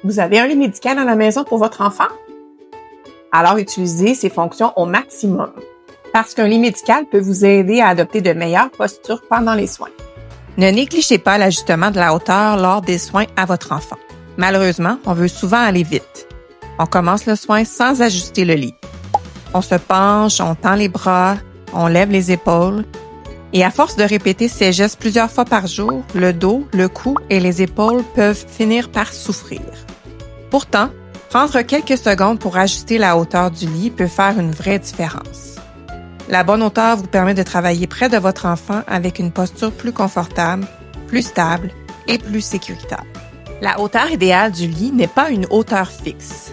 Vous avez un lit médical à la maison pour votre enfant? Alors utilisez ses fonctions au maximum, parce qu'un lit médical peut vous aider à adopter de meilleures postures pendant les soins. Ne négligez pas l'ajustement de la hauteur lors des soins à votre enfant. Malheureusement, on veut souvent aller vite. On commence le soin sans ajuster le lit. On se penche, on tend les bras, on lève les épaules. Et à force de répéter ces gestes plusieurs fois par jour, le dos, le cou et les épaules peuvent finir par souffrir. Pourtant, prendre quelques secondes pour ajuster la hauteur du lit peut faire une vraie différence. La bonne hauteur vous permet de travailler près de votre enfant avec une posture plus confortable, plus stable et plus sécuritaire. La hauteur idéale du lit n'est pas une hauteur fixe.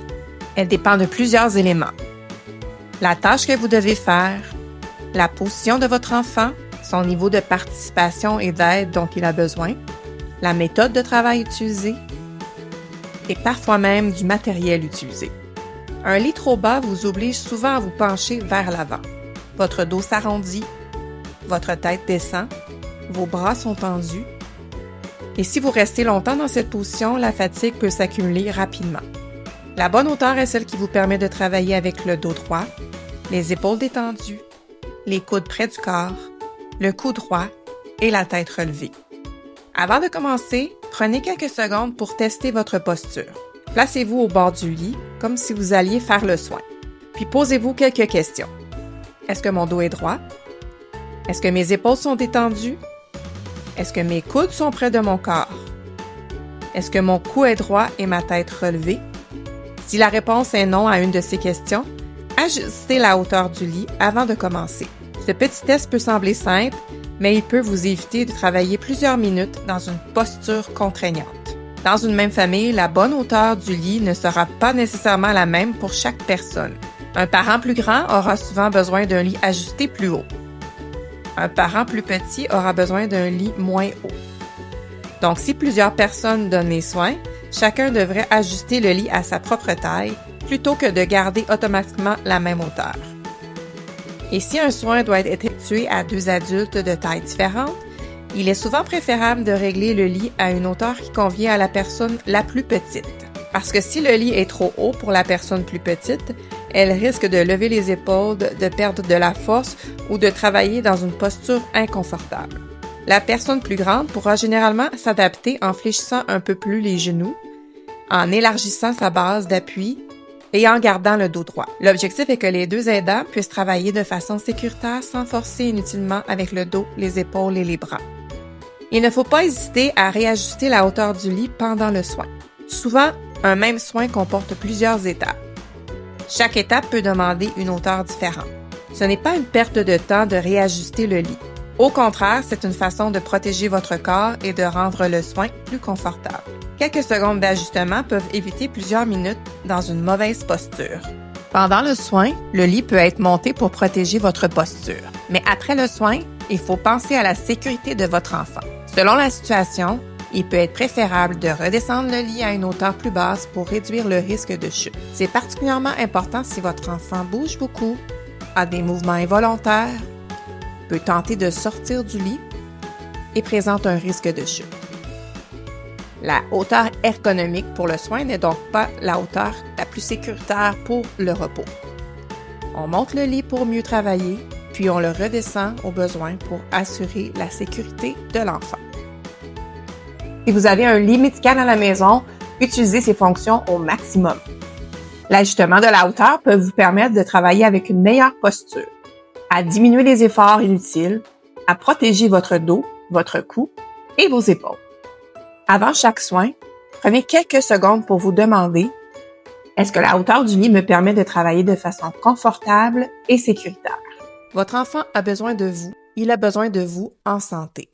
Elle dépend de plusieurs éléments. La tâche que vous devez faire, la position de votre enfant, son niveau de participation et d'aide dont il a besoin, la méthode de travail utilisée et parfois même du matériel utilisé. Un lit trop bas vous oblige souvent à vous pencher vers l'avant. Votre dos s'arrondit, votre tête descend, vos bras sont tendus. Et si vous restez longtemps dans cette position, la fatigue peut s'accumuler rapidement. La bonne hauteur est celle qui vous permet de travailler avec le dos droit, les épaules détendues, les coudes près du corps, le cou droit et la tête relevée. Avant de commencer, prenez quelques secondes pour tester votre posture. Placez-vous au bord du lit, comme si vous alliez faire le soin. Puis posez-vous quelques questions. Est-ce que mon dos est droit? Est-ce que mes épaules sont détendues? Est-ce que mes coudes sont près de mon corps? Est-ce que mon cou est droit et ma tête relevée? Si la réponse est non à une de ces questions, ajustez la hauteur du lit avant de commencer. Ce petit test peut sembler simple, mais il peut vous éviter de travailler plusieurs minutes dans une posture contraignante. Dans une même famille, la bonne hauteur du lit ne sera pas nécessairement la même pour chaque personne. Un parent plus grand aura souvent besoin d'un lit ajusté plus haut. Un parent plus petit aura besoin d'un lit moins haut. Donc, si plusieurs personnes donnent les soins, chacun devrait ajuster le lit à sa propre taille plutôt que de garder automatiquement la même hauteur. Et si un soin doit être effectué à 2 adultes de tailles différentes, il est souvent préférable de régler le lit à une hauteur qui convient à la personne la plus petite. Parce que si le lit est trop haut pour la personne plus petite, elle risque de lever les épaules, de perdre de la force ou de travailler dans une posture inconfortable. La personne plus grande pourra généralement s'adapter en fléchissant un peu plus les genoux, en élargissant sa base d'appui et en gardant le dos droit. L'objectif est que les deux aidants puissent travailler de façon sécuritaire sans forcer inutilement avec le dos, les épaules et les bras. Il ne faut pas hésiter à réajuster la hauteur du lit pendant le soin. Souvent, un même soin comporte plusieurs étapes. Chaque étape peut demander une hauteur différente. Ce n'est pas une perte de temps de réajuster le lit. Au contraire, c'est une façon de protéger votre corps et de rendre le soin plus confortable. Quelques secondes d'ajustement peuvent éviter plusieurs minutes dans une mauvaise posture. Pendant le soin, le lit peut être monté pour protéger votre posture. Mais après le soin, il faut penser à la sécurité de votre enfant. Selon la situation, il peut être préférable de redescendre le lit à une hauteur plus basse pour réduire le risque de chute. C'est particulièrement important si votre enfant bouge beaucoup, a des mouvements involontaires, peut tenter de sortir du lit et présente un risque de chute. La hauteur ergonomique pour le soin n'est donc pas la hauteur la plus sécuritaire pour le repos. On monte le lit pour mieux travailler, puis on le redescend au besoin pour assurer la sécurité de l'enfant. Si vous avez un lit médical à la maison, utilisez ses fonctions au maximum. L'ajustement de la hauteur peut vous permettre de travailler avec une meilleure posture, à diminuer les efforts inutiles, à protéger votre dos, votre cou et vos épaules. Avant chaque soin, prenez quelques secondes pour vous demander « Est-ce que la hauteur du lit me permet de travailler de façon confortable et sécuritaire? » Votre enfant a besoin de vous. Il a besoin de vous en santé.